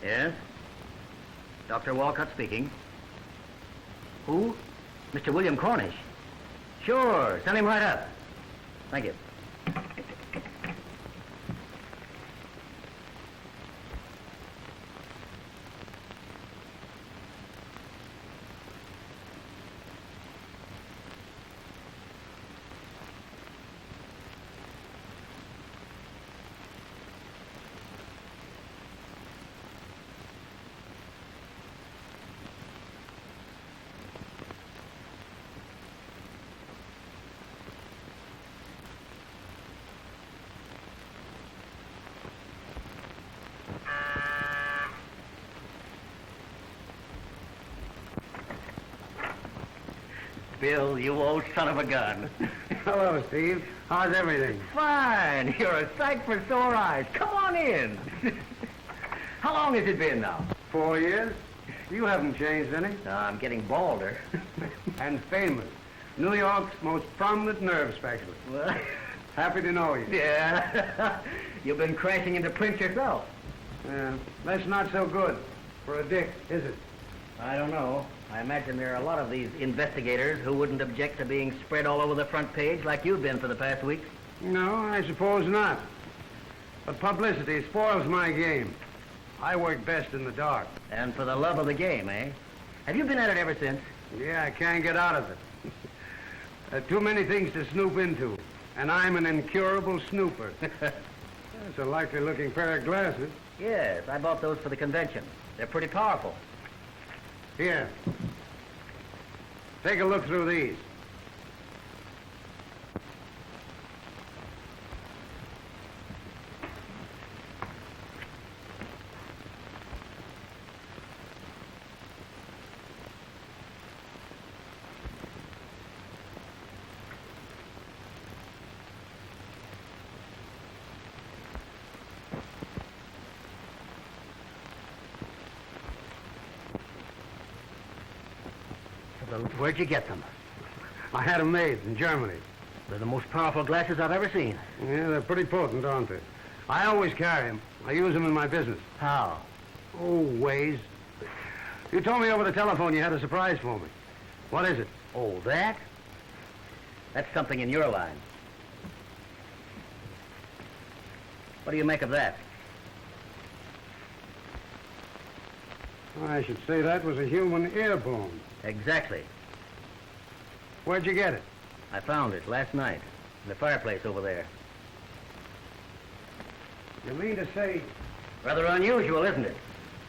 Yes? Dr. Walcott speaking. Who? Mr. William Cornish. Sure, send him right up. Thank you. Bill, you old son of a gun. Hello, Steve. How's everything? Fine. You're a sight for sore eyes. Come on in. How long has it been now? 4 years. You haven't changed any. I'm getting balder. And famous. New York's most prominent nerve specialist. Well, Happy to know you. yeah. You've been crashing into Prince yourself. That's not so good for a dick, is it? I don't know. I imagine there are a lot of these investigators who wouldn't object to being spread all over the front page like you've been for the past week. No, I suppose not. But publicity spoils my game. I work best in the dark. And for the love of the game, eh? Have you been at it ever since? Yeah, I can't get out of it. Too many things to snoop into. And I'm an incurable snooper. That's a likely-looking pair of glasses. Yes, I bought those for the convention. They're pretty powerful. Here. Take a look through these. Where'd you get them? I had them made in Germany. They're the most powerful glasses I've ever seen. Yeah, they're pretty potent, aren't they? I always carry them. I use them in my business. How? Oh, ways. You told me over the telephone you had a surprise for me. What is it? Oh, that? That's something in your line. What do you make of that? I should say that was a human ear bone. Exactly. Where'd you get it? I found it last night in the fireplace over there. You mean to say... Rather unusual, isn't it?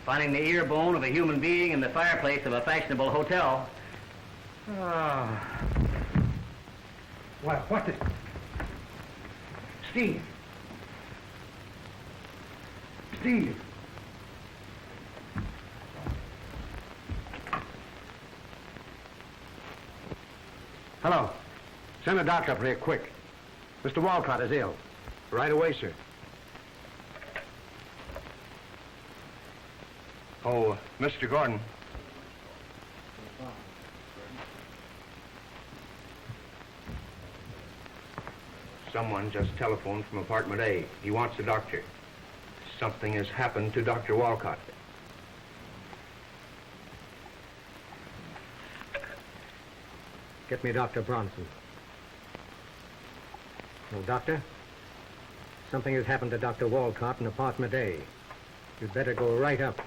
Finding the ear bone of a human being in the fireplace of a fashionable hotel. Ah. What's it? Steve. Steve. Hello. Send a doctor up here, quick. Mr. Walcott is ill. Right away, sir. Oh, Mr. Gordon. Someone just telephoned from apartment A. He wants a doctor. Something has happened to Dr. Walcott. Get me Dr. Bronson. No, Doctor? Something has happened to Dr. Walcott in apartment A. You'd better go right up.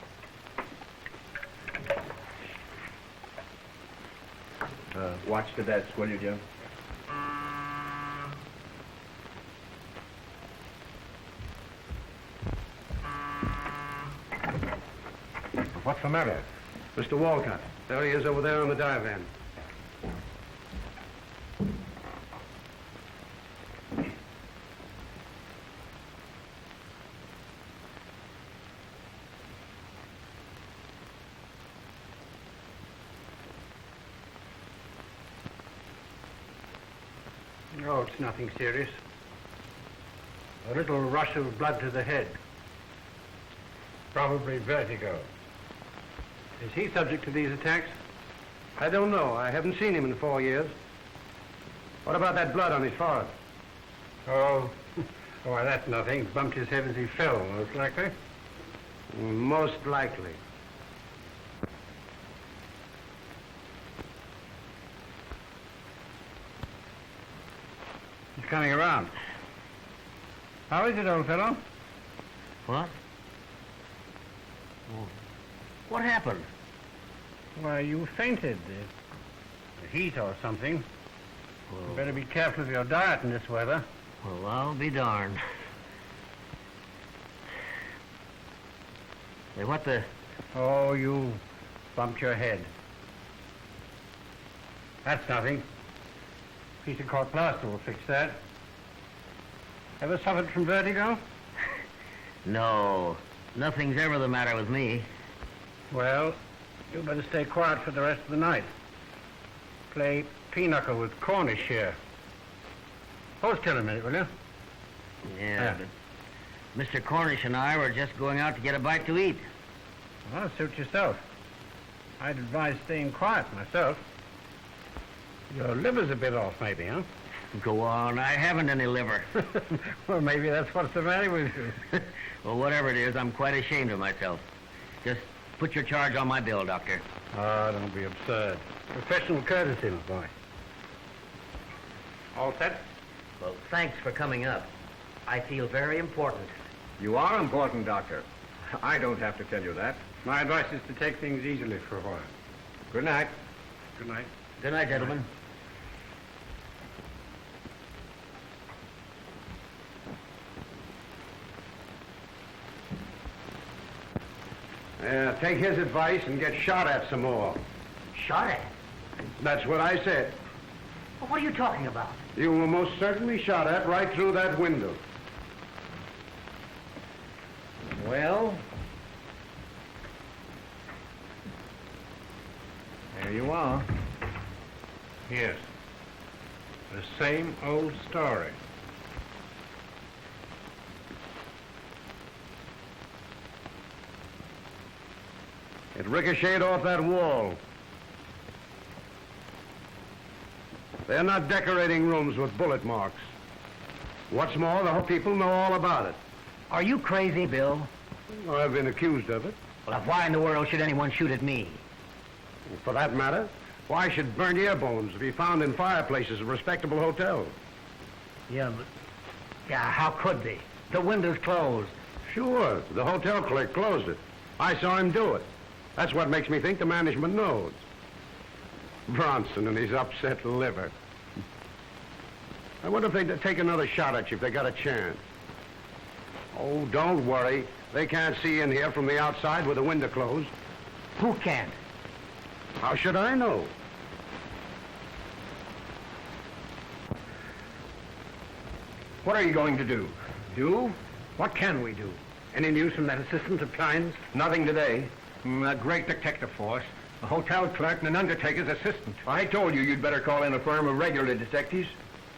Watch the desk, will you, Jim? What's the matter? Mr. Walcott. There he is over there on the divan. No, it's nothing serious. A little rush of blood to the head. Probably vertigo. Is he subject to these attacks? I don't know. I haven't seen him in 4 years. What about that blood on his forehead? Oh, why, that's nothing. Bumped his head as he fell, most likely. Most likely. He's coming around. How is it, old fellow? What? What happened? Why, you fainted. The heat or something. You better be careful of your diet in this weather. Well, I'll be darned. Hey, what the... Oh, you bumped your head. That's nothing. Piece of court plaster will fix that. Ever suffered from vertigo? No, nothing's ever the matter with me. Well, you better stay quiet for the rest of the night. Play pinochle with Cornish here. Hold still a minute, will you? Yeah, but Mr. Cornish and I were just going out to get a bite to eat. Well, suit yourself. I'd advise staying quiet myself. Your liver's a bit off, maybe, huh? Go on, I haven't any liver. Well, maybe that's what's the matter with you. Well, whatever it is, I'm quite ashamed of myself. Just put your charge on my bill, Doctor. Oh, don't be absurd. Professional courtesy, my boy. All set? Well, thanks for coming up. I feel very important. You are important, Doctor. I don't have to tell you that. My advice is to take things easily for a while. Good night. Good night. Good night, gentlemen. Yeah, take his advice and get shot at some more. Shot at? That's what I said. Well, what are you talking about? You were most certainly shot at right through that window. Well, there you are. Yes. The same old story. It ricocheted off that wall. They're not decorating rooms with bullet marks. What's more, the whole people know all about it. Are you crazy, Bill? Well, I've been accused of it. Well, why in the world should anyone shoot at me? For that matter, why should burnt ear bones be found in fireplaces of respectable hotels? Yeah, but... Yeah, how could they? The window's closed. Sure, the hotel clerk closed it. I saw him do it. That's what makes me think the management knows. Bronson and his upset liver. I wonder if they'd take another shot at you if they got a chance. Oh, don't worry. They can't see in here from the outside with the window closed. Who can't? How should I know? What are you going to do? Do? What can we do? Any news from that assistant of Klein's? Nothing today. A great detective force. A hotel clerk and an undertaker's assistant. I told you you'd better call in a firm of regular detectives.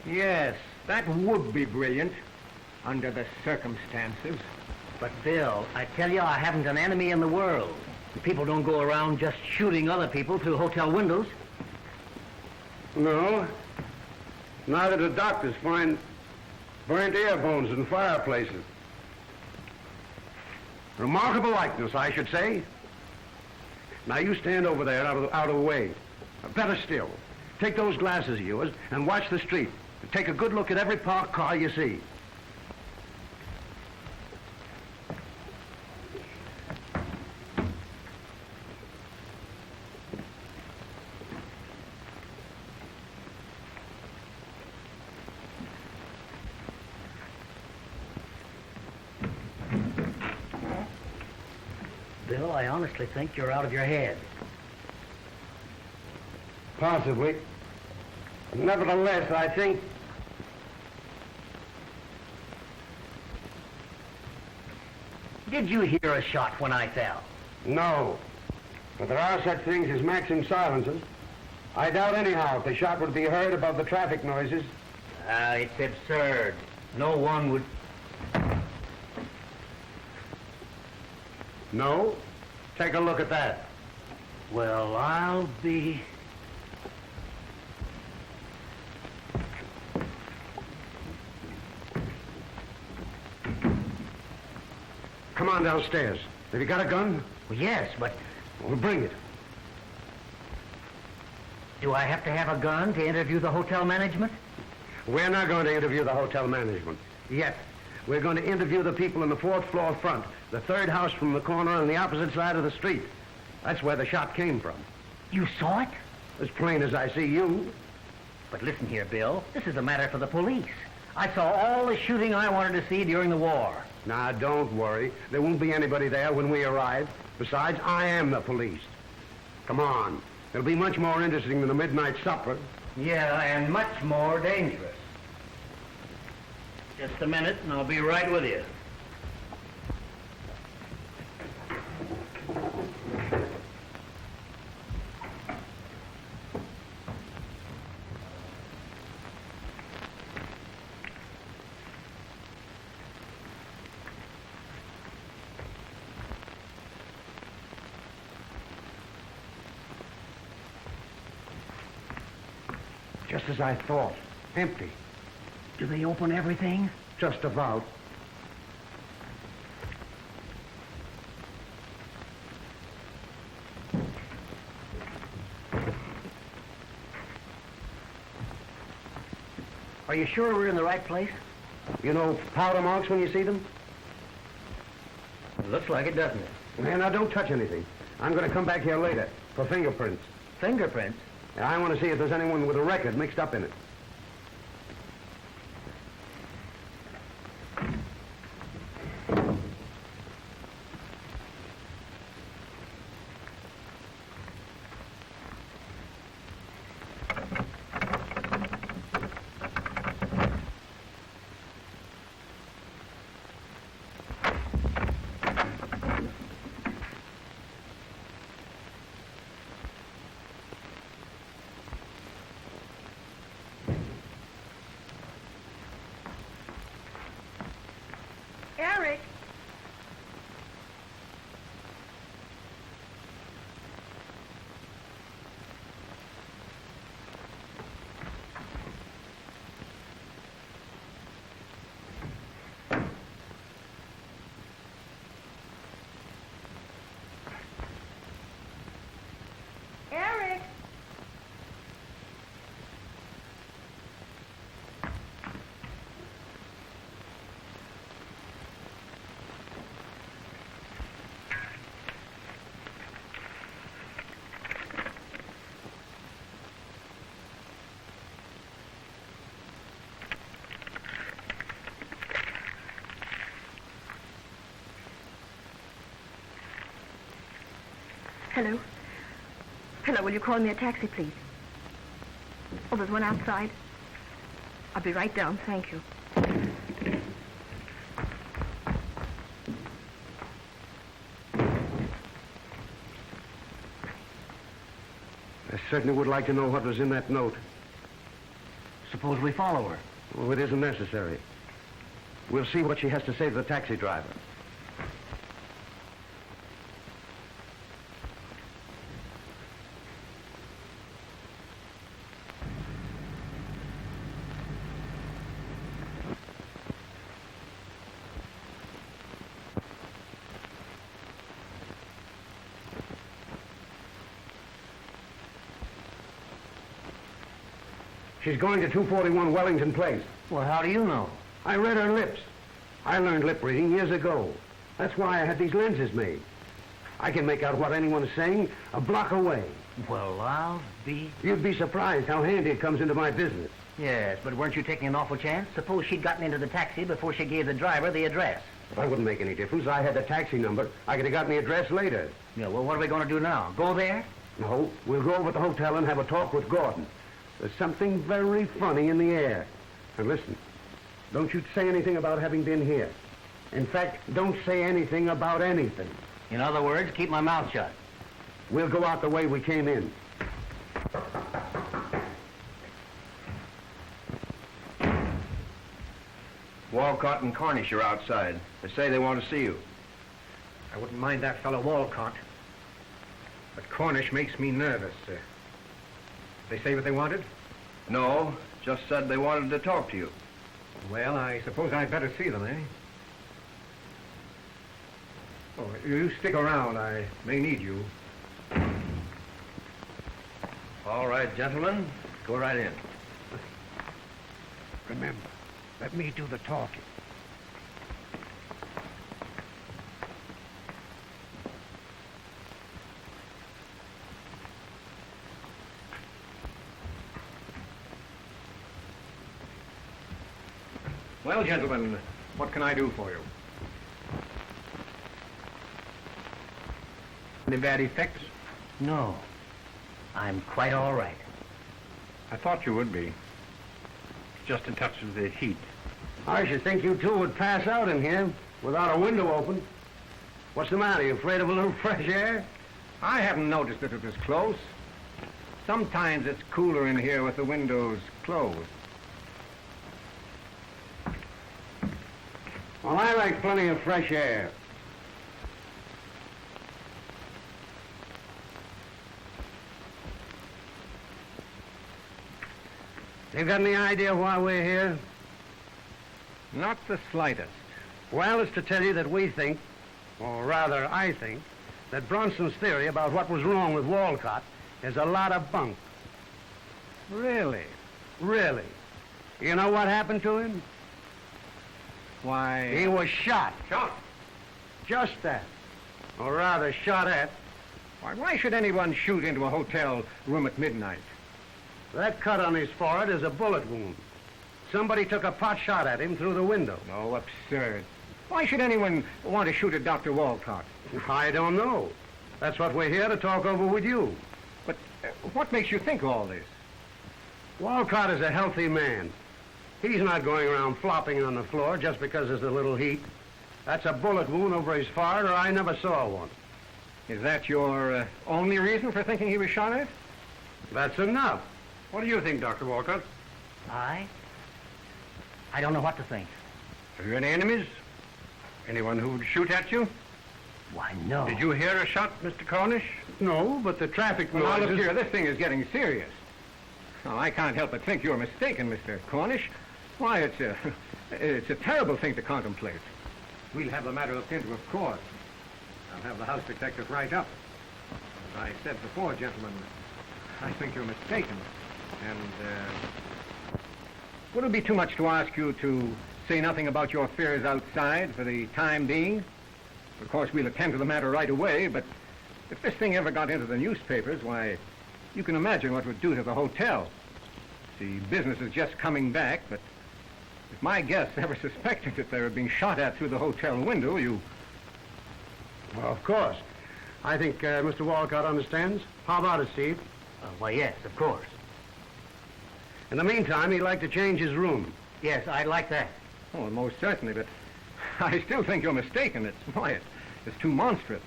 Yes, that would be brilliant, under the circumstances. But, Bill, I tell you, I haven't an enemy in the world. People don't go around just shooting other people through hotel windows. No. Neither do doctors find burnt ear bones in fireplaces. Remarkable likeness, I should say. Now you stand over there out of the way. Better still, take those glasses of yours and watch the street. Take a good look at every parked car you see. Bill, I honestly think you're out of your head. Possibly. Nevertheless, I think... Did you hear a shot when I fell? No. But there are such things as maximum silencers. I doubt anyhow if the shot would be heard above the traffic noises. It's absurd. No one would... No? Take a look at that. Well, I'll be... Come on downstairs. Have you got a gun? Well, yes, but Well, bring it. do I have to have a gun to interview the hotel management? We're not going to interview the hotel management. Yet. We're going to interview the people in the 4th floor front, the 3rd house from the corner on the opposite side of the street. That's where the shot came from. You saw it? As plain as I see you. But listen here, Bill. This is a matter for the police. I saw all the shooting I wanted to see during the war. Now, don't worry. There won't be anybody there when we arrive. Besides, I am the police. Come on. It'll be much more interesting than a midnight supper. Yeah, and much more dangerous. Just a minute, and I'll be right with you. Just as I thought. Empty. Do they open everything? Just about. Are you sure we're in the right place? You know powder marks when you see them? It looks like it, doesn't it? Man, now don't touch anything. I'm going to come back here later for fingerprints. Fingerprints? I want to see if there's anyone with a record mixed up in it. Eric! Eric! Hello? Hello, will you call me a taxi, please? Oh, there's one outside. I'll be right down, thank you. I certainly would like to know what was in that note. Suppose we follow her. Oh, it isn't necessary. We'll see what she has to say to the taxi driver. She's going to 241 Wellington Place. Well, how do you know? I read her lips. I learned lip reading years ago. That's why I had these lenses made. I can make out what anyone is saying a block away. Well, I'll be... You'd be surprised how handy it comes into my business. Yes, but weren't you taking an awful chance? Suppose she'd gotten into the taxi before she gave the driver the address. That wouldn't make any difference. I had the taxi number. I could have gotten the address later. Yeah, well, what are we going to do now? Go there? No, we'll go over to the hotel and have a talk with Gordon. There's something very funny in the air. And listen, don't you say anything about having been here. In fact, don't say anything about anything. In other words, keep my mouth shut. We'll go out the way we came in. Walcott and Cornish are outside. They say they want to see you. I wouldn't mind that fellow Walcott. But Cornish makes me nervous. They say what they wanted? No, just said they wanted to talk to you. Well, I suppose I'd better see them, eh? Oh, you stick around. I may need you. All right, gentlemen. Go right in. Remember, let me do the talking. Well, gentlemen, what can I do for you? Any bad effects? No. I'm quite all right. I thought you would be. Just in touch with the heat. I should think you two would pass out in here without a window open. What's the matter? You afraid of a little fresh air? I haven't noticed that it was close. Sometimes it's cooler in here with the windows closed. Well, I like plenty of fresh air. You got any idea why we're here? Not the slightest. Well, it's to tell you that we think, or rather I think, that Bronson's theory about what was wrong with Walcott is a lot of bunk. Really? Really. You know what happened to him? Why... He was shot. Shot? Just that. Or rather, shot at. Why should anyone shoot into a hotel room at midnight? That cut on his forehead is a bullet wound. Somebody took a pot shot at him through the window. Oh, absurd. Why should anyone want to shoot at Dr. Walcott? I don't know. That's what we're here to talk over with you. But what makes you think all this? Walcott is a healthy man. He's not going around flopping on the floor just because there's a little heat. That's a bullet wound over his forehead, or I never saw one. Is that your only reason for thinking he was shot at? That's enough. What do you think, Dr. Walcott? I don't know what to think. Have you any enemies? Anyone who would shoot at you? Why, no. Did you hear a shot, Mr. Cornish? No, but the traffic Well, now, noises... look here, this thing is getting serious. Now, I can't help but think you're mistaken, Mr. Cornish. Why, it's a terrible thing to contemplate. We'll have the matter looked into, of course. I'll have the house detective write up. As I said before, gentlemen, I think you're mistaken. And, would it be too much to ask you to say nothing about your fears outside for the time being? Of course, we'll attend to the matter right away, but if this thing ever got into the newspapers, why, you can imagine what it would do to the hotel. See, business is just coming back, but if my guests ever suspected that they were being shot at through the hotel window, you... Well, of course. I think Mr. Walcott understands. How about it, Steve? Why, yes, of course. In the meantime, he'd like to change his room. Yes, I'd like that. Oh, most certainly, but I still think you're mistaken. It's too monstrous.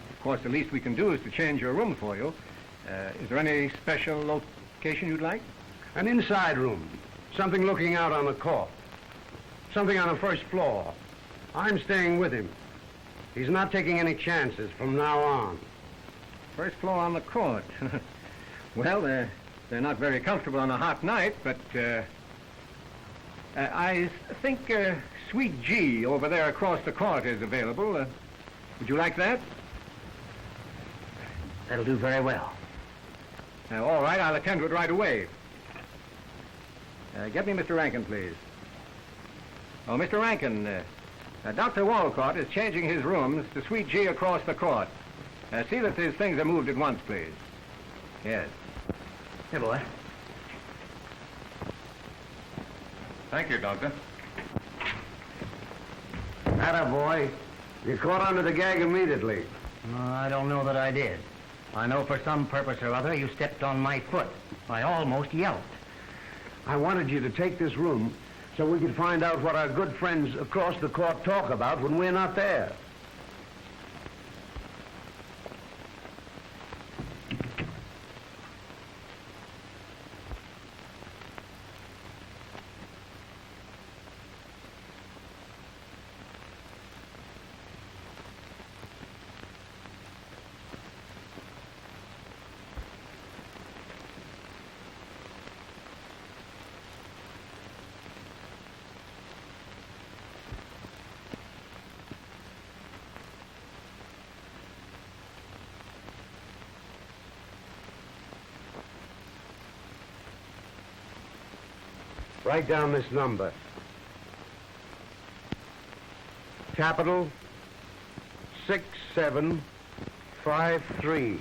Of course, the least we can do is to change your room for you. Is there any special location you'd like? An inside room. Something looking out on the court. Something on the first floor. I'm staying with him. He's not taking any chances from now on. First floor on the court. Well, they're not very comfortable on a hot night, but I think Suite G over there across the court is available. Would you like that? That'll do very well. All right, I'll attend to it right away. Get me Mr. Rankin, please. Oh, Mr. Rankin, Dr. Walcott is changing his rooms to Suite G across the court. See that these things are moved at once, please. Yes. Here, boy. Thank you, Doctor. Atta boy. You caught under the gag immediately. I don't know that I did. I know for some purpose or other you stepped on my foot. I almost yelped. I wanted you to take this room so we could find out what our good friends across the court talk about when we're not there. Write down this number. Capital 6753.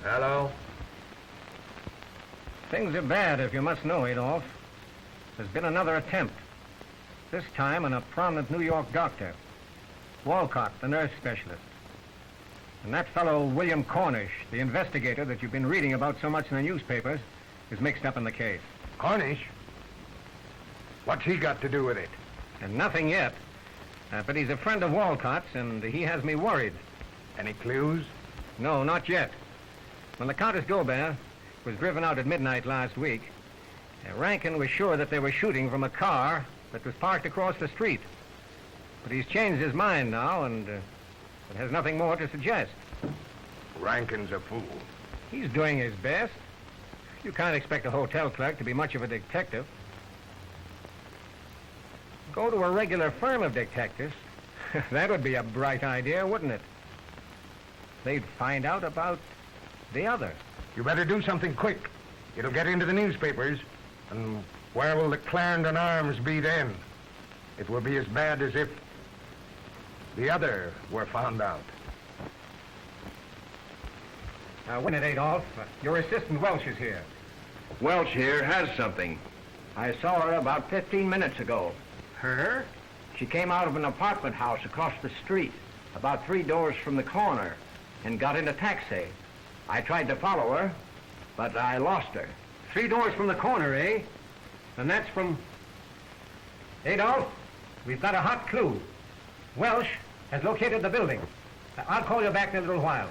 Hello? Things are bad, if you must know, Adolf. There's been another attempt. This time on a prominent New York doctor. Walcott, the nurse specialist. And that fellow, William Cornish, the investigator that you've been reading about so much in the newspapers, is mixed up in the case. Cornish? What's he got to do with it? And nothing yet. But he's a friend of Walcott's, and he has me worried. Any clues? No, not yet. When the Countess d'Aubert was driven out at midnight last week, Rankin was sure that they were shooting from a car that was parked across the street. But he's changed his mind now, and it has nothing more to suggest. Rankin's a fool. He's doing his best. You can't expect a hotel clerk to be much of a detective. Go to a regular firm of detectives. That would be a bright idea, wouldn't it? They'd find out about the other. You better do something quick. It'll get into the newspapers. And where will the Clarendon Arms be then? It will be as bad as if the other were found out. Wait a minute, Adolf. Your assistant Welsh is here. Welch here has something. I saw her about 15 minutes ago. Her? She came out of an apartment house across the street, about 3 doors from the corner, and got in a taxi. I tried to follow her, but I lost her. 3 doors from the corner, eh? And that's from... Adolf, we've got a hot clue. Welsh has located the building. I'll call you back in a little while.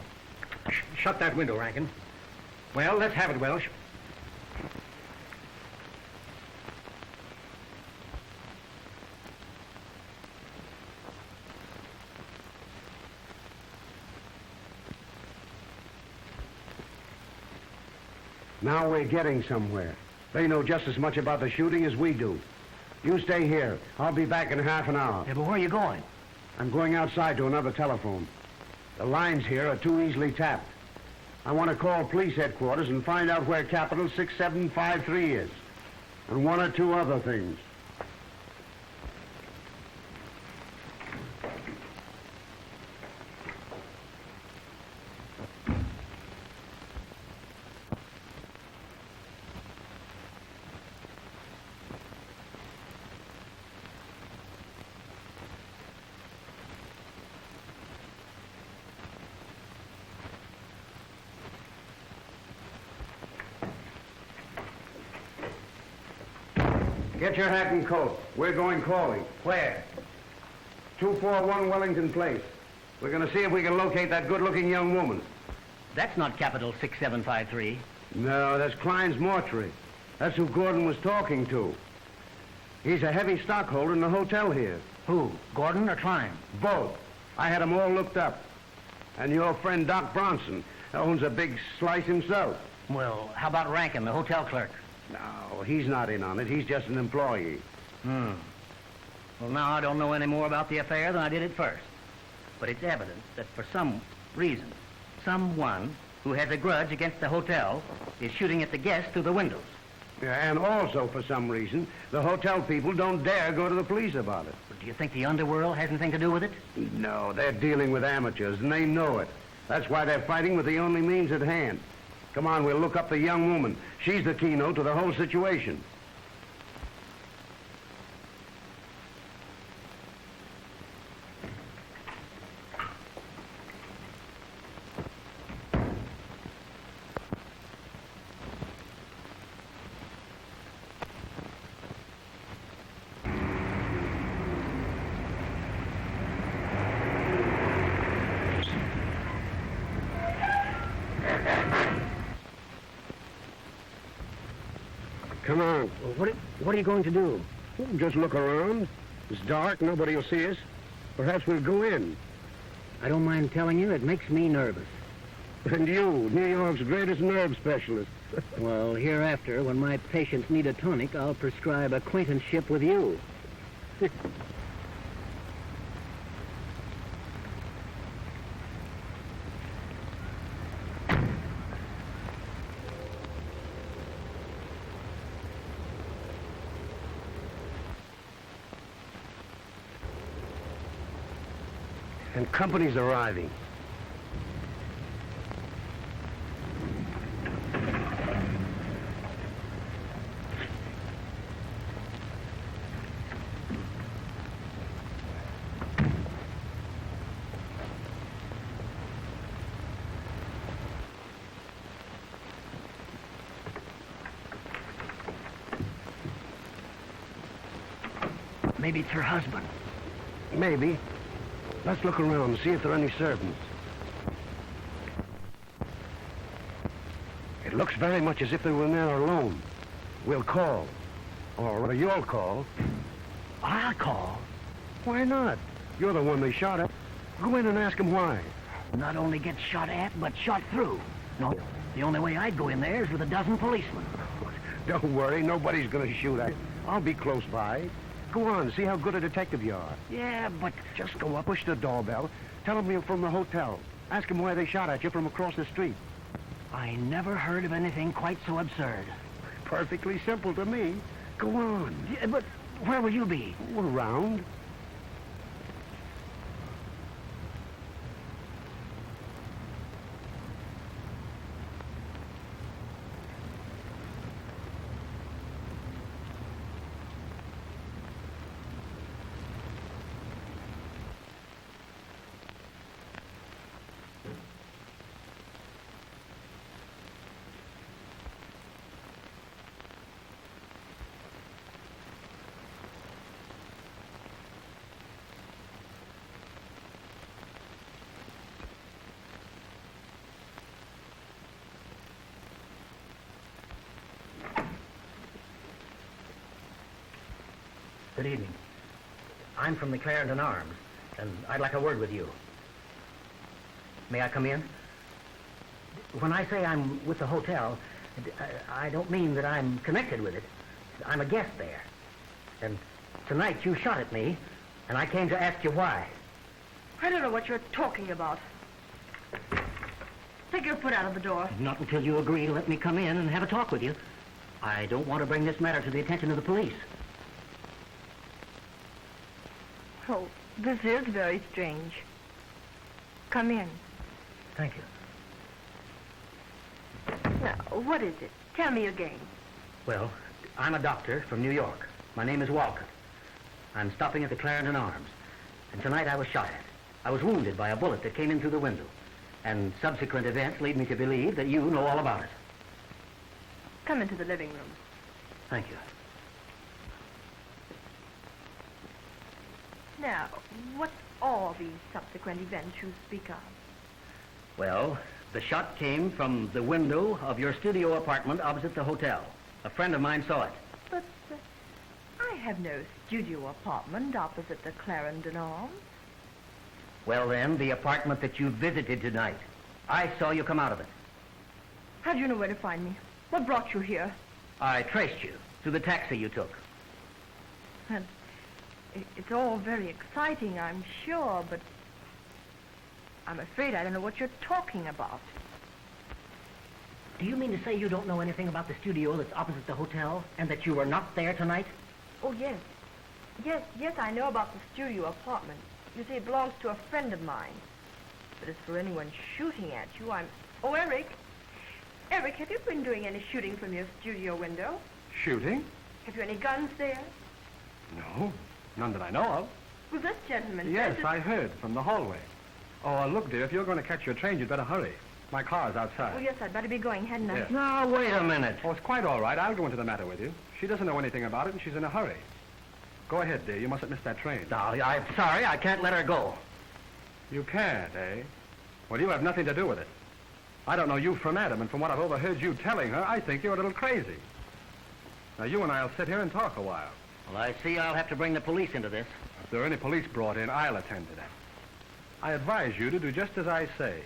Shut that window, Rankin. Well, let's have it, Welsh. Now we're getting somewhere. They know just as much about the shooting as we do. You stay here. I'll be back in half an hour. Yeah, but where are you going? I'm going outside to another telephone. The lines here are too easily tapped. I want to call police headquarters and find out where Capital 6753 is. And 1 or 2 other things. Get your hat and coat. We're going calling. Where? 241 Wellington Place. We're going to see if we can locate that good-looking young woman. That's not Capital 6753. No, that's Klein's mortuary. That's who Gordon was talking to. He's a heavy stockholder in the hotel here. Who, Gordon or Klein? Both. I had them all looked up. And your friend Doc Bronson owns a big slice himself. Well, how about Rankin, the hotel clerk? No, he's not in on it. He's just an employee. Well, now I don't know any more about the affair than I did at first. But it's evident that for some reason, someone who has a grudge against the hotel is shooting at the guests through the windows. Yeah, and also, for some reason, the hotel people don't dare go to the police about it. But do you think the underworld has anything to do with it? No, they're dealing with amateurs, and they know it. That's why they're fighting with the only means at hand. Come on, we'll look up the young woman. She's the keynote to the whole situation. Come on. Well, what are you going to do? Just look around. It's dark. Nobody will see us. Perhaps we'll go in. I don't mind telling you, it makes me nervous. And you, New York's greatest nerve specialist. Well, hereafter, when my patients need a tonic, I'll prescribe acquaintanceship with you. And company's arriving. Maybe it's her husband. Maybe. Let's look around and see if there are any servants. It looks very much as if they were in there alone. We'll call. Or you'll call. I'll call. Why not? You're the one they shot at. Go in and ask them why. Not only get shot at, but shot through. No, the only way I'd go in there is with a dozen policemen. Don't worry, nobody's gonna shoot at you. I'll be close by. Go on, see how good a detective you are. Yeah, but Just go up, push the doorbell, tell them you're from the hotel. Ask them why they shot at you from across the street. I never heard of anything quite so absurd. Perfectly simple to me. Go on. Yeah, but where will you be? Around. Good evening. I'm from the Clarendon Arms, and I'd like a word with you. May I come in? When I say I'm with the hotel, I don't mean that I'm connected with it. I'm a guest there. And tonight you shot at me, and I came to ask you why. I don't know what you're talking about. Take your foot out of the door. Not until you agree to let me come in and have a talk with you. I don't want to bring this matter to the attention of the police. Oh, this is very strange. Come in. Thank you. Now, what is it? Tell me again. Well, I'm a doctor from New York. My name is Walcott. I'm stopping at the Clarendon Arms. And tonight I was shot at. I was wounded by a bullet that came in through the window. And subsequent events lead me to believe that you know all about it. Come into the living room. Thank you. Now, what are these subsequent events you speak of? Well, the shot came from the window of your studio apartment opposite the hotel. A friend of mine saw it. But I have no studio apartment opposite the Clarendon Arms. Well, then, the apartment that you visited tonight. I saw you come out of it. How do you know where to find me? What brought you here? I traced you to the taxi you took. And it's all very exciting, I'm sure, but I'm afraid I don't know what you're talking about. Do you mean to say you don't know anything about the studio that's opposite the hotel and that you were not there tonight? Oh, yes. Yes, I know about the studio apartment. You see, it belongs to a friend of mine. But as for anyone shooting at you, Oh, Eric! Eric, have you been doing any shooting from your studio window? Shooting? Have you any guns there? No, none that I know of. Well, this gentleman Yes, says I heard from the hallway. Oh, look, dear, if you're going to catch your train, you'd better hurry. My car's outside. Oh, yes, I'd better be going, hadn't I? Yes. Now, wait a minute. Oh, it's quite all right. I'll go into the matter with you. She doesn't know anything about it, and she's in a hurry. Go ahead, dear. You mustn't miss that train. No, I'm sorry. I can't let her go. You can't, eh? Well, you have nothing to do with it. I don't know you from Adam, and from what I've overheard you telling her, I think you're a little crazy. Now, you and I'll sit here and talk a while. Well, I see I'll have to bring the police into this. If there are any police brought in, I'll attend to that. I advise you to do just as I say.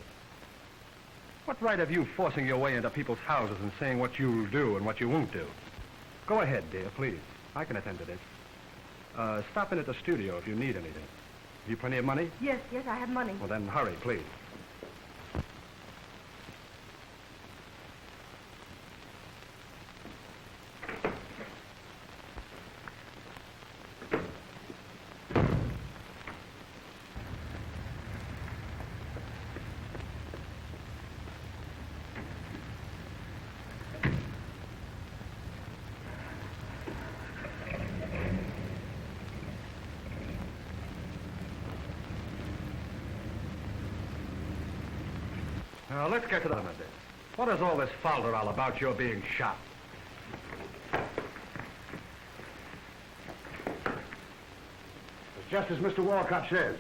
What right have you forcing your way into people's houses and saying what you'll do and what you won't do? Go ahead, dear, please. I can attend to this. Stop in at the studio if you need anything. Have you plenty of money? Yes, I have money. Well, then hurry, please. Now, let's get to the bottom of this. What is all this falderall about your being shot? It's just as Mr. Walcott says.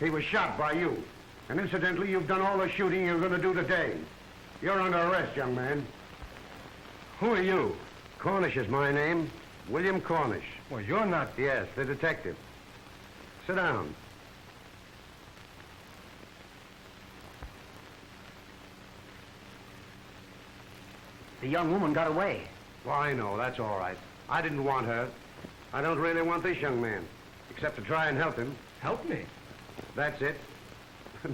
He was shot by you. And incidentally, you've done all the shooting you're going to do today. You're under arrest, young man. Who are you? Cornish is my name. William Cornish. Well, you're not... Yes, the detective. Sit down. The young woman got away. Why, no, that's all right. I didn't want her. I don't really want this young man, except to try and help him. Help me. That's it.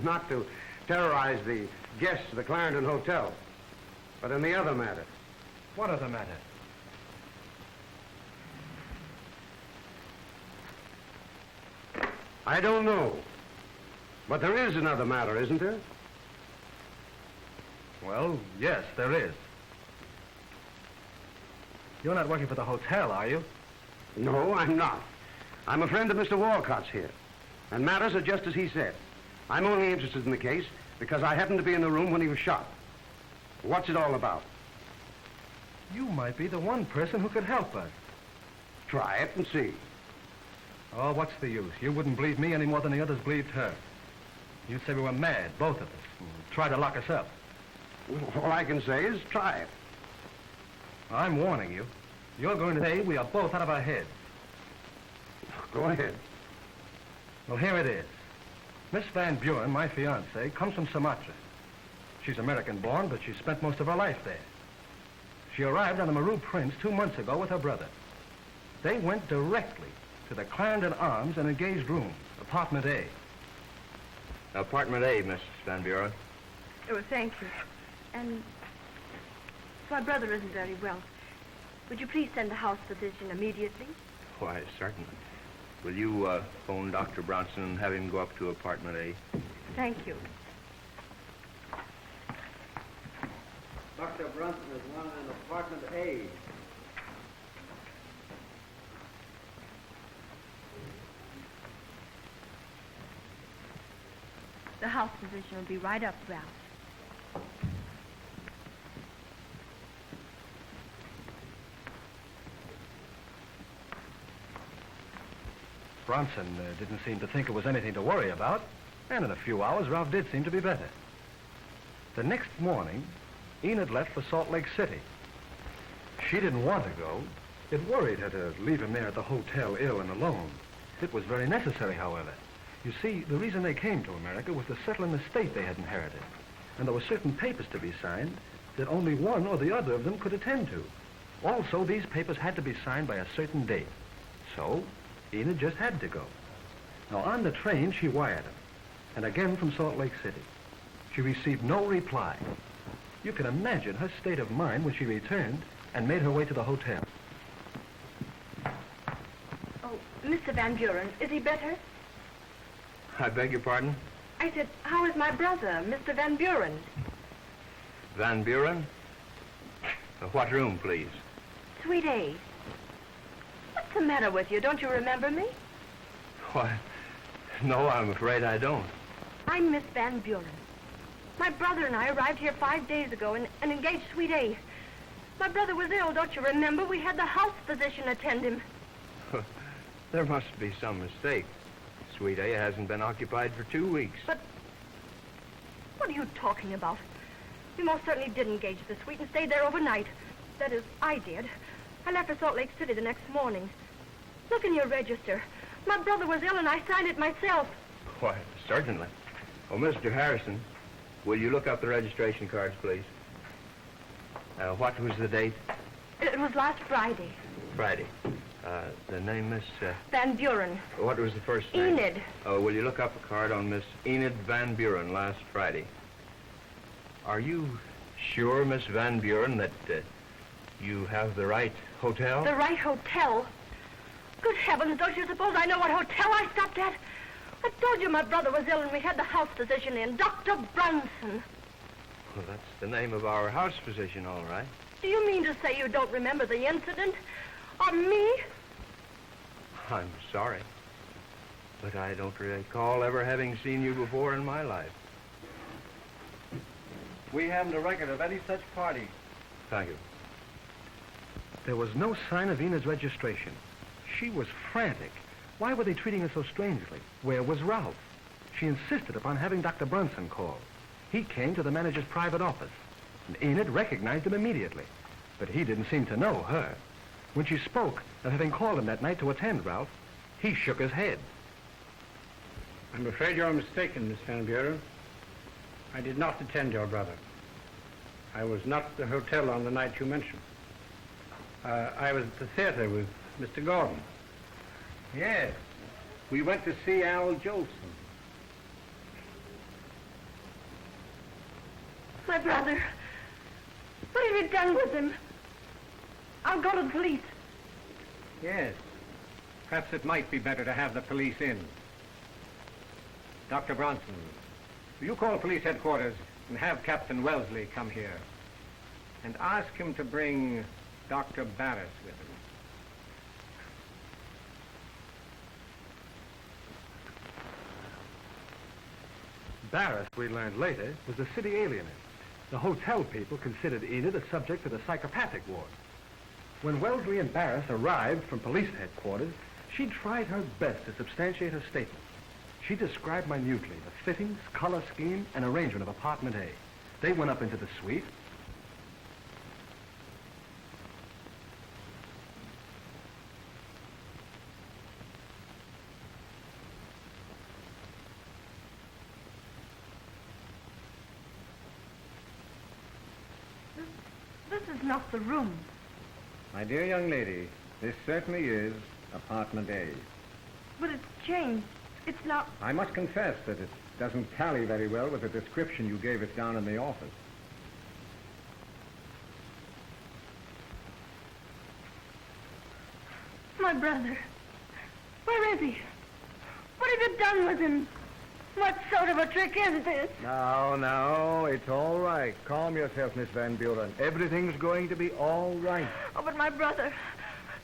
Not to terrorize the guests of the Clarendon Hotel, but in the other matter. What other matter? I don't know. But there is another matter, isn't there? Well, yes, there is. You're not working for the hotel, are you? No, I'm not. I'm a friend of Mr. Walcott's here. And matters are just as he said. I'm only interested in the case because I happened to be in the room when he was shot. What's it all about? You might be the one person who could help us. Try it and see. Oh, what's the use? You wouldn't believe me any more than the others believed her. You'd say we were mad, both of us, and try to lock us up. All I can say is try it. I'm warning you. You're going to say we are both out of our heads. Go ahead. Well, here it is. Miss Van Buren, my fiancée, comes from Sumatra. She's American-born, but she spent most of her life there. She arrived on the Maru Prince 2 months ago with her brother. They went directly to the Clarendon Arms and engaged rooms, apartment A. Apartment A, Miss Van Buren. Oh, thank you. And my brother isn't very well. Would you please send the house physician immediately? Why, certainly. Will you phone Dr. Bronson and have him go up to apartment A? Thank you. Dr. Brunson is wanted in apartment A. The house physician will be right up, Ralph. Bronson didn't seem to think it was anything to worry about, and in a few hours, Ralph did seem to be better. The next morning, Enid left for Salt Lake City. She didn't want to go. It worried her to leave him there at the hotel ill and alone. It was very necessary, however. You see, the reason they came to America was to settle an estate they had inherited. And there were certain papers to be signed that only one or the other of them could attend to. Also, these papers had to be signed by a certain date. So, Enid just had to go. Now, on the train, she wired him. And again from Salt Lake City. She received no reply. You can imagine her state of mind when she returned and made her way to the hotel. Oh, Mr. Van Buren, is he better? I beg your pardon? I said, how is my brother, Mr. Van Buren? Van Buren? What room, please? Suite A. What's the matter with you? Don't you remember me? Why, no, I'm afraid I don't. I'm Miss Van Buren. My brother and I arrived here 5 days ago and engaged Suite A. My brother was ill, don't you remember? We had the house physician attend him. There must be some mistake. Suite A hasn't been occupied for 2 weeks. But what are you talking about? We most certainly did engage the suite and stayed there overnight. That is, I did. I left for Salt Lake City the next morning. Look in your register. My brother was ill and I signed it myself. Why, certainly. Oh, Mr. Harrison, Will you look up the registration cards, please? What was the date? It was last Friday. Friday. The name, Miss... Van Buren. What was the first name? Enid. Oh, will you look up a card on Miss Enid Van Buren last Friday? Are you sure, Miss Van Buren, that you have the right hotel? The right hotel? Good heavens, don't you suppose I know what hotel I stopped at? I told you my brother was ill and we had the house physician in, Dr. Brunson. Well, that's the name of our house physician, all right. Do you mean to say you don't remember the incident? Or me? I'm sorry, but I don't recall ever having seen you before in my life. We haven't a record of any such party. Thank you. There was no sign of Enid's registration. She was frantic. Why were they treating her so strangely? Where was Ralph? She insisted upon having Dr. Brunson called. He came to the manager's private office, and Enid recognized him immediately. But he didn't seem to know her. When she spoke of having called him that night to attend Ralph, he shook his head. I'm afraid you're mistaken, Miss Van Buren. I did not attend your brother. I was not at the hotel on the night you mentioned. I was at the theater with Mr. Gordon. Yes. We went to see Al Jolson. My brother. What have you done with him? I'll go to the police. Yes. Perhaps it might be better to have the police in. Dr. Bronson, will you call police headquarters and have Captain Wellesley come here and ask him to bring Dr. Barris with him? Barris, we learned later, was a city alienist. The hotel people considered Enid a subject for the psychopathic ward. When Wellesley and Barris arrived from police headquarters, she tried her best to substantiate her statement. She described minutely the fittings, color scheme, and arrangement of apartment A. They went up into the suite. This is not the room. My dear young lady, this certainly is apartment A. But it's changed. It's not... I must confess that it doesn't tally very well with the description you gave us down in the office. My brother. Where is he? What have you done with him? What sort of a trick is this? No, it's all right. Calm yourself, Miss Van Buren. Everything's going to be all right. Oh, but my brother...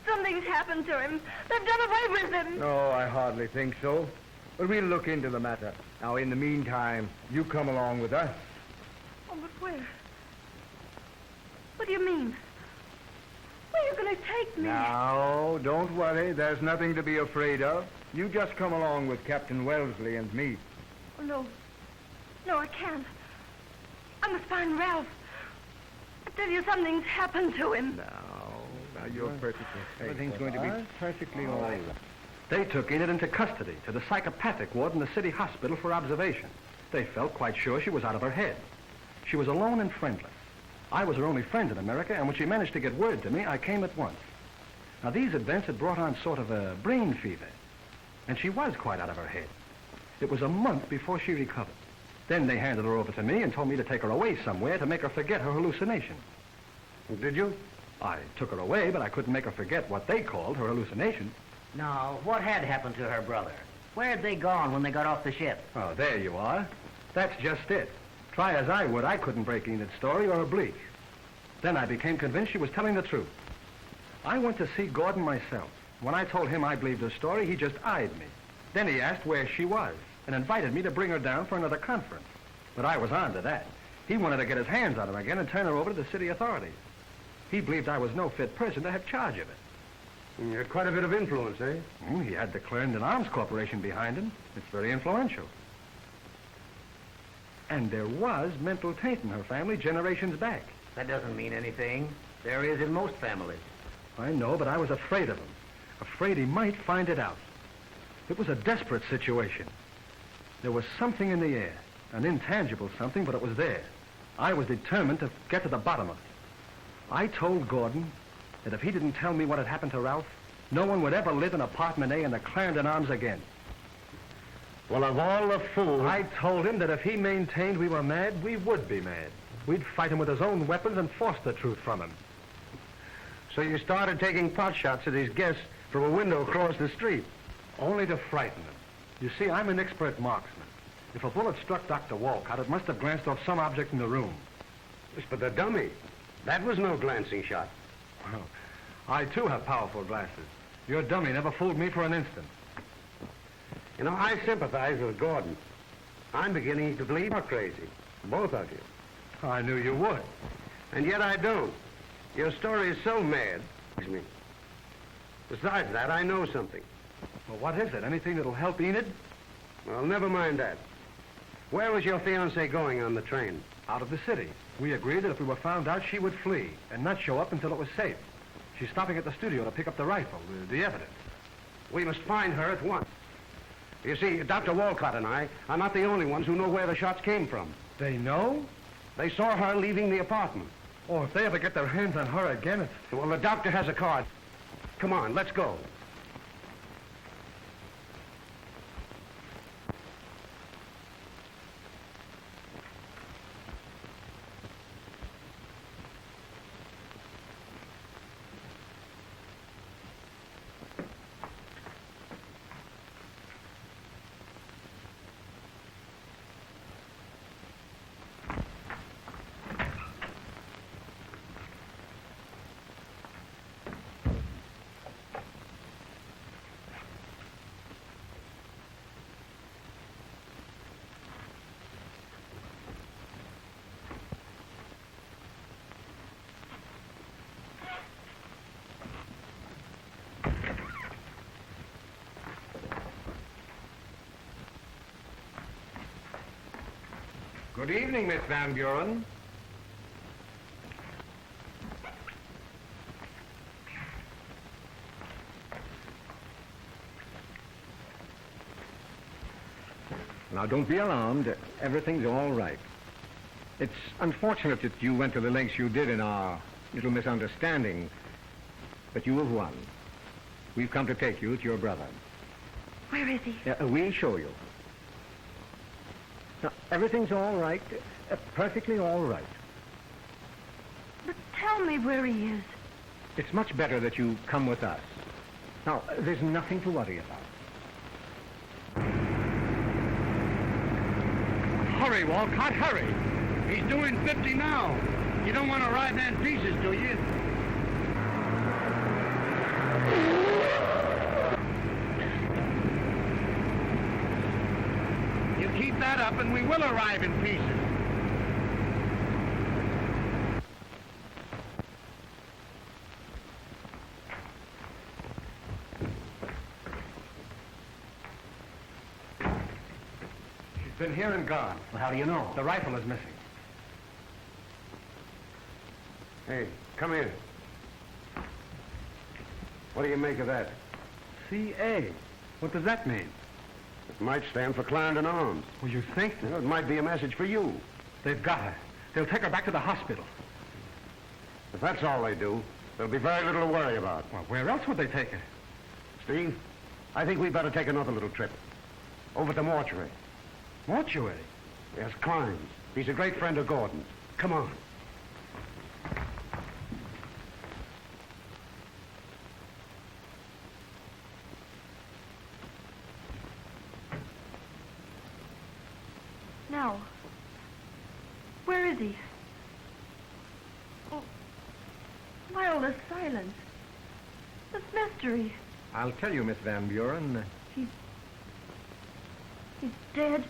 Something's happened to him. They've done away with him. No, I hardly think so. But we'll look into the matter. Now, in the meantime, you come along with us. Oh, but where? What do you mean? Where are you going to take me? Now, don't worry. There's nothing to be afraid of. You just come along with Captain Wellesley and me. Oh, no. No, I can't. I must find Ralph. I tell you, something's happened to him. Now, you're perfectly safe. Everything's going to be perfectly all right. They took Enid into custody to the psychopathic ward in the city hospital for observation. They felt quite sure she was out of her head. She was alone and friendless. I was her only friend in America, and when she managed to get word to me, I came at once. Now, these events had brought on sort of a brain fever, and she was quite out of her head. It was a month before she recovered. Then they handed her over to me and told me to take her away somewhere to make her forget her hallucination. Did you? I took her away, but I couldn't make her forget what they called her hallucination. Now, what had happened to her brother? Where had they gone when they got off the ship? Oh, there you are. That's just it. Try as I would, I couldn't break Enid's story or her bleach. Then I became convinced she was telling the truth. I went to see Gordon myself. When I told him I believed her story, he just eyed me. Then he asked where she was and invited me to bring her down for another conference. But I was on to that. He wanted to get his hands on her again and turn her over to the city authorities. He believed I was no fit person to have charge of it. You had quite a bit of influence, eh? He had the Clarendon Arms Corporation behind him. It's very influential. And there was mental taint in her family generations back. That doesn't mean anything. There is in most families. I know, but I was afraid of him. Afraid he might find it out. It was a desperate situation. There was something in the air. An intangible something, but it was there. I was determined to get to the bottom of it. I told Gordon that if he didn't tell me what had happened to Ralph, no one would ever live in apartment A in the Clarendon Arms again. Well, of all the fools... I told him that if he maintained we were mad, we would be mad. We'd fight him with his own weapons and force the truth from him. So you started taking pot shots at his guests from a window across the street? Only to frighten him. You see, I'm an expert marksman. If a bullet struck Dr. Walcott, it must have glanced off some object in the room. Yes, but the dummy, that was no glancing shot. Well, I too have powerful glasses. Your dummy never fooled me for an instant. You know, I sympathize with Gordon. I'm beginning to believe you're crazy, both of you. I knew you would. And yet I don't. Your story is so mad. Excuse me. Besides that, I know something. Well, what is it? Anything that'll help Enid? Well, never mind that. Where was your fiancée going on the train? Out of the city. We agreed that if we were found out, she would flee and not show up until it was safe. She's stopping at the studio to pick up the rifle, the evidence. We must find her at once. You see, Dr. Walcott and I are not the only ones who know where the shots came from. They know? They saw her leaving the apartment. Oh, if they ever get their hands on her again, it's... Well, the doctor has a card. Come on, let's go. Good evening, Miss Van Buren. Now, don't be alarmed. Everything's all right. It's unfortunate that you went to the lengths you did in our little misunderstanding, but you have won. We've come to take you to your brother. Where is he? We'll show you. Now, everything's all right. Perfectly all right. But tell me where he is. It's much better that you come with us. Now, there's nothing to worry about. Hurry, Walcott, hurry. He's doing 50 now. You don't want to ride that in pieces, do you? You keep that up and we will arrive in pieces. She's been here and gone. Well, how do you know? The rifle is missing. Hey, come here. What do you make of that? C.A. What does that mean? It might stand for Clarendon Arms. Well, you think? You know, it might be a message for you. They've got her. They'll take her back to the hospital. If that's all they do, there'll be very little to worry about. Well, where else would they take her? Steve, I think we better take another little trip. Over to mortuary. Mortuary? Yes, Klein's. He's a great friend of Gordon's. Come on. Now, where is he? Oh, why all this silence? This mystery. I'll tell you, Miss Van Buren. He's dead.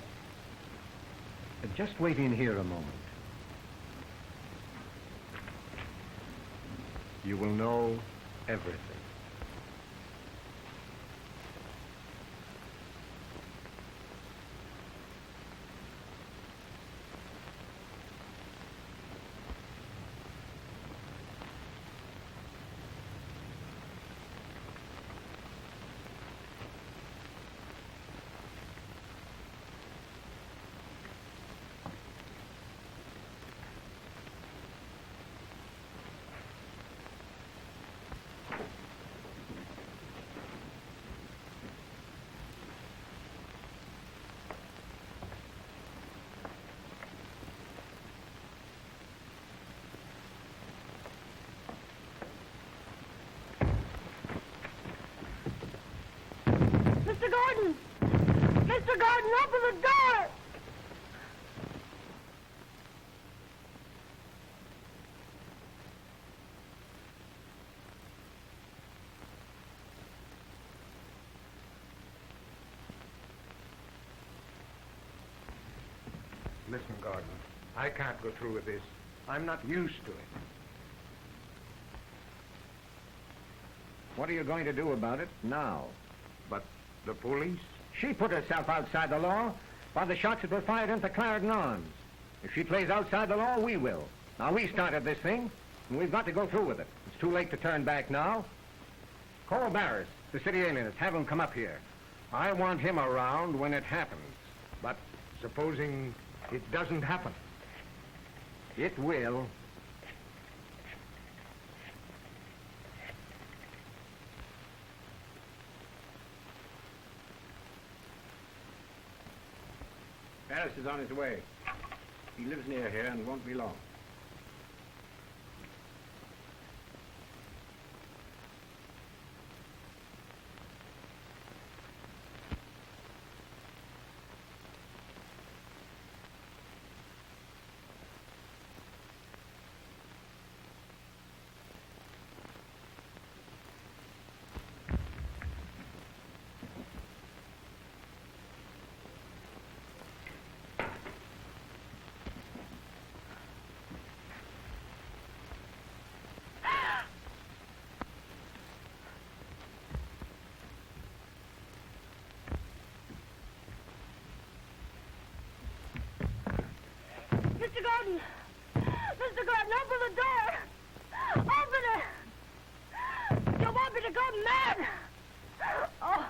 Just wait in here a moment. You will know everything. Gordon! Mr. Gordon, open the door! Listen, Gordon, I can't go through with this. I'm not used to it. What are you going to do about it now? But the police? She put herself outside the law by the shots that were fired into Clarendon Arms. If she plays outside the law, we will. Now, we started this thing, and we've got to go through with it. It's too late to turn back now. Call Barris, the city alienist. Have him come up here. I want him around when it happens. But supposing it doesn't happen? It will. Barris is on his way. He lives near here and won't be long. Mr. Gordon! Mr. Gordon, open the door! Open it! You want me to go mad! Oh.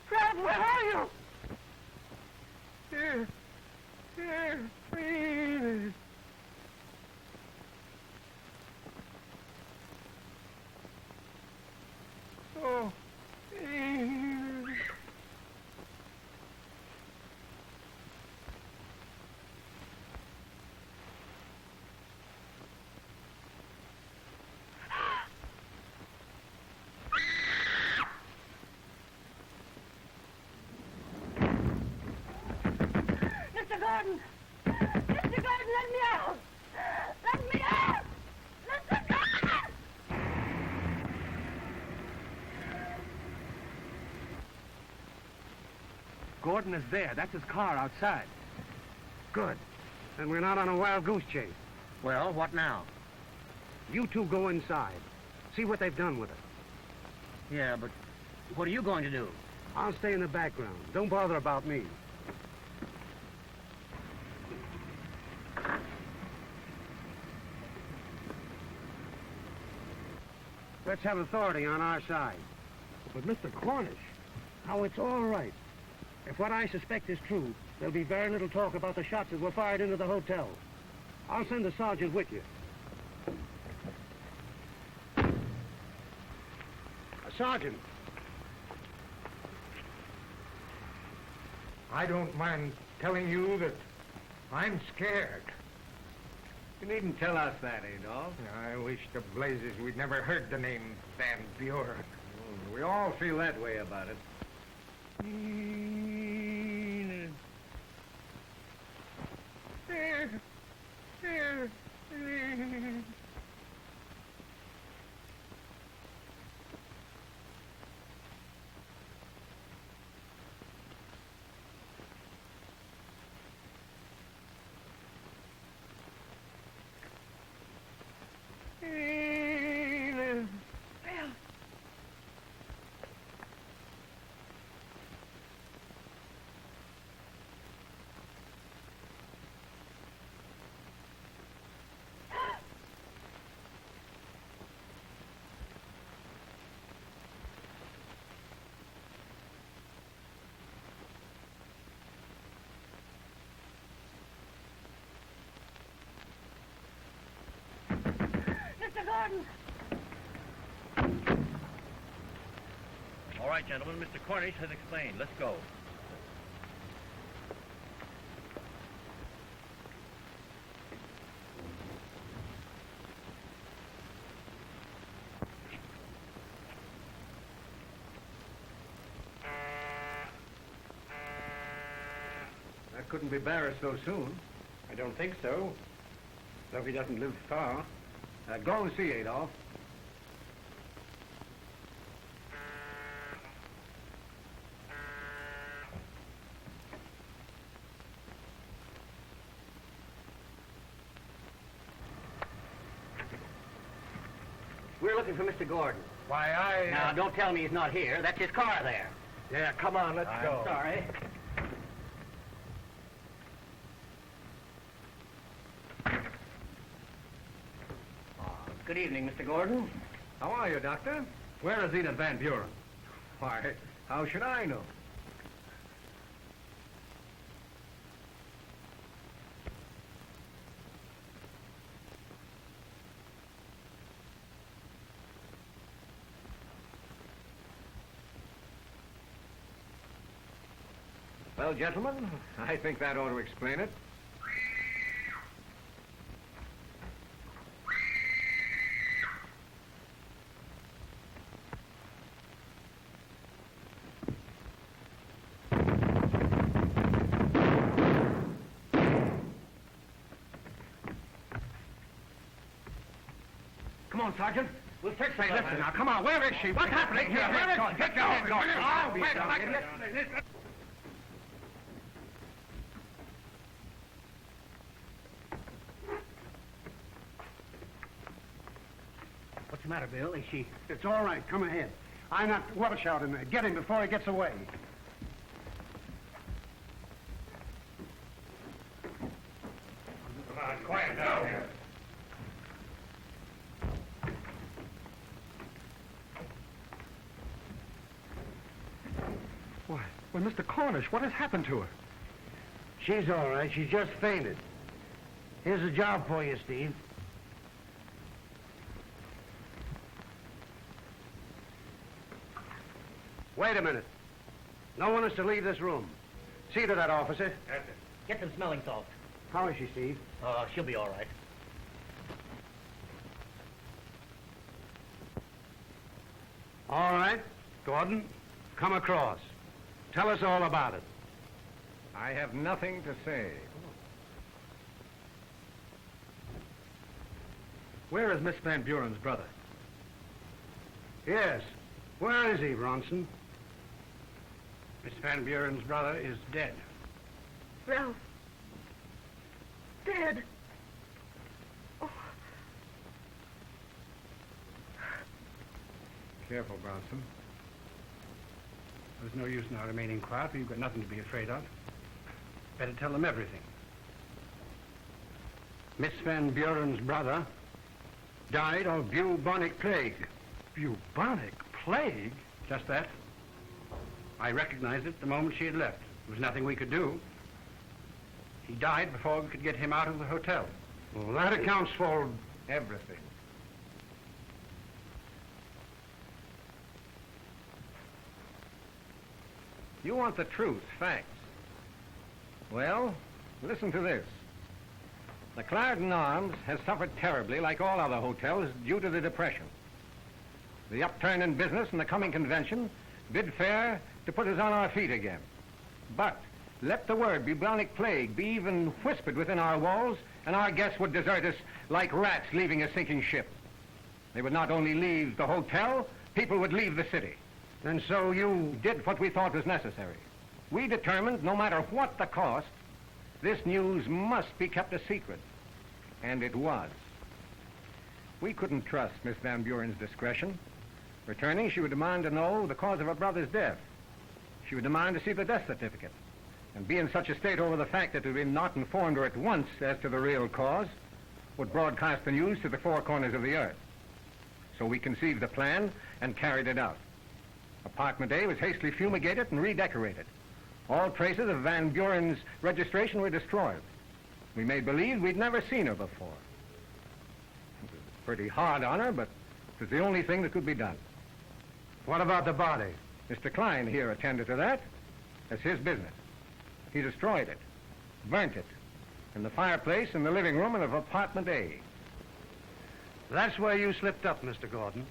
Fred, where are you? Here, please. Oh, please. Mr. Gordon! Mr. Gordon, let me out! Let me out! Mr. Gordon! Gordon is there. That's his car outside. Good. Then we're not on a wild goose chase. Well, what now? You two go inside. See what they've done with it. Yeah, but what are you going to do? I'll stay in the background. Don't bother about me. Let's have authority on our side. But Mr. Cornish. Now, it's all right. If what I suspect is true, there'll be very little talk about the shots that were fired into the hotel. I'll send the sergeant with you. Sergeant. I don't mind telling you that I'm scared. You needn't tell us that, Adolf. I wish to blazes we'd never heard the name Van Buren. We all feel that way about it. Mr. Gordon! All right, gentlemen, Mr. Cornish has explained. Let's go. That couldn't be Barris so soon. I don't think so, though he doesn't live far. Go and see, Adolf. We're looking for Mr. Gordon. Why, Now, don't tell me he's not here. That's his car there. Yeah, come on, let's go. Sorry. Good evening, Mr. Gordon. How are you, Doctor? Where is Enid Van Buren? Why, how should I know? Well, gentlemen, I think that ought to explain it. Come on, Sergeant. We'll fix that. Listen now, come on, where is she? What's happening here? Where is she? Get down, Oh, wait a second. What's the matter, Bill? Is she... It's all right. Come ahead. I'm not watch out in there. Get him before he gets away. Come on, quiet now. Well, Mr. Cornish, what has happened to her? She's all right. She's just fainted. Here's a job for you, Steve. Wait a minute. No one is to leave this room. See to that, officer. Get some smelling salts. How is she, Steve? She'll be all right. All right. Gordon, come across. Tell us all about it. I have nothing to say. Where is Miss Van Buren's brother? Yes. Where is he, Bronson? Miss Van Buren's brother is dead. Ralph. Dead. Oh. Careful, Bronson. There's no use in our remaining quiet, for you've got nothing to be afraid of. Better tell them everything. Miss Van Buren's brother died of bubonic plague. Bubonic plague? Just that. I recognized it the moment she had left. There was nothing we could do. He died before we could get him out of the hotel. Well, that accounts for... Everything. You want the truth, facts. Well, listen to this. The Clarendon Arms has suffered terribly, like all other hotels, due to the Depression. The upturn in business and the coming convention bid fair to put us on our feet again. But Let the word bubonic plague be even whispered within our walls, and our guests would desert us like rats leaving a sinking ship. They would not only leave the hotel, people would leave the city. And so you... Did what we thought was necessary. We determined, no matter what the cost, this news must be kept a secret. And it was. We couldn't trust Miss Van Buren's discretion. Returning, she would demand to know the cause of her brother's death. She would demand to see the death certificate. And be in such a state over the fact that we had not informed her at once as to the real cause, would broadcast the news to the four corners of the earth. So we conceived the plan and carried it out. Apartment A was hastily fumigated and redecorated. All traces of Van Buren's registration were destroyed. We made believe we'd never seen her before. It was pretty hard on her, but it was the only thing that could be done. What about the body? Mr. Klein here attended to that. That's his business. He destroyed it, burnt it, in the fireplace in the living room of apartment A. That's where you slipped up, Mr. Gordon.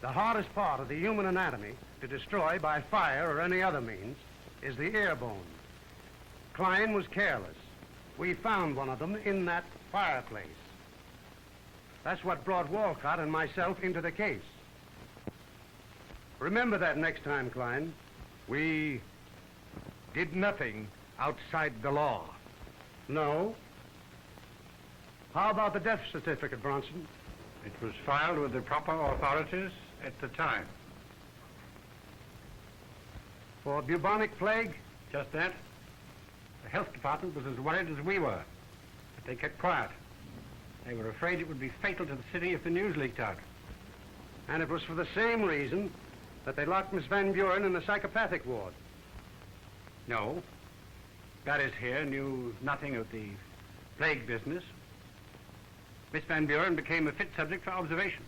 The hardest part of the human anatomy to destroy by fire or any other means is the ear bone. Klein was careless. We found one of them in that fireplace. That's what brought Walcott and myself into the case. Remember that next time, Klein. We did nothing outside the law. No. How about the death certificate, Bronson? It was filed with the proper authorities at the time. For bubonic plague? Just that. The health department was as worried as we were, but they kept quiet. They were afraid it would be fatal to the city if the news leaked out. And it was for the same reason that they locked Miss Van Buren in the psychopathic ward. No. Barris here knew nothing of the plague business. Miss Van Buren became a fit subject for observation.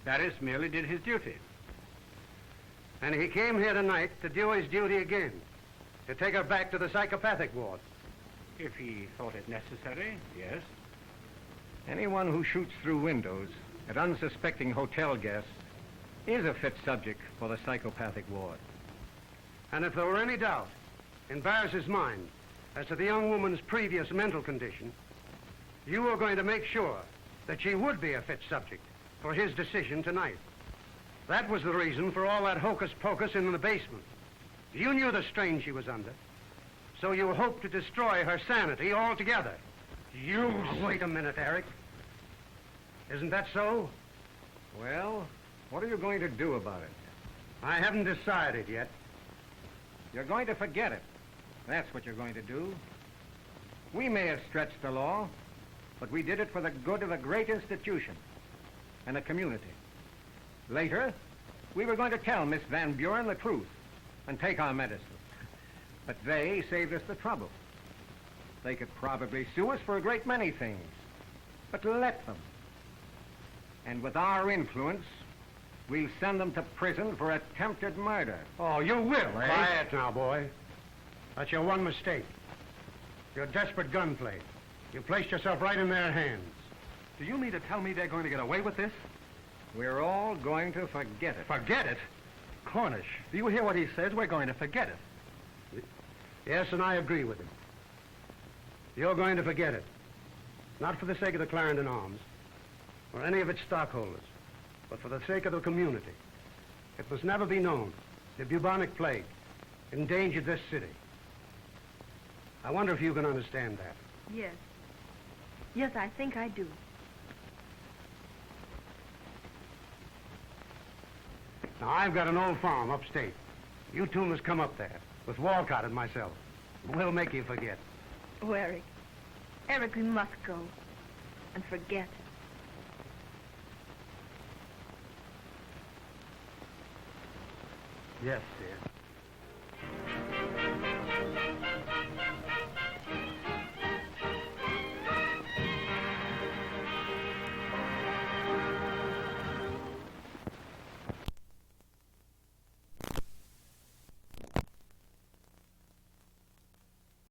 Barris merely did his duty. And he came here tonight to do his duty again, to take her back to the psychopathic ward. If he thought it necessary, yes. Anyone who shoots through windows at unsuspecting hotel guests is a fit subject for the psychopathic ward. And if there were any doubt in Barris's mind as to the young woman's previous mental condition, you were going to make sure that she would be a fit subject for his decision tonight. That was the reason for all that hocus-pocus in the basement. You knew the strain she was under, so you hoped to destroy her sanity altogether. You... Oh, wait a minute, Eric. Isn't that so? Well, what are you going to do about it? I haven't decided yet. You're going to forget it. That's what you're going to do. We may have stretched the law, but we did it for the good of a great institution and a community. Later, we were going to tell Miss Van Buren the truth and take our medicine. But they saved us the trouble. They could probably sue us for a great many things, but let them. And with our influence, we'll send them to prison for attempted murder. Oh, you will, eh? Quiet now, boy. That's your one mistake. Your desperate gunplay. You placed yourself right in their hands. Do you mean to tell me they're going to get away with this? We're all going to forget it. Forget it? Cornish, do you hear what he says? We're going to forget it. Yes, and I agree with him. You're going to forget it. Not for the sake of the Clarendon Arms or any of its stockholders, but for the sake of the community. It must never be known the bubonic plague endangered this city. I wonder if you can understand that. Yes. Yes, I think I do. Now, I've got an old farm upstate. You two must come up there with Walcott and myself. We'll make you forget. Oh, Eric. Eric, we must go and forget. Yes, dear.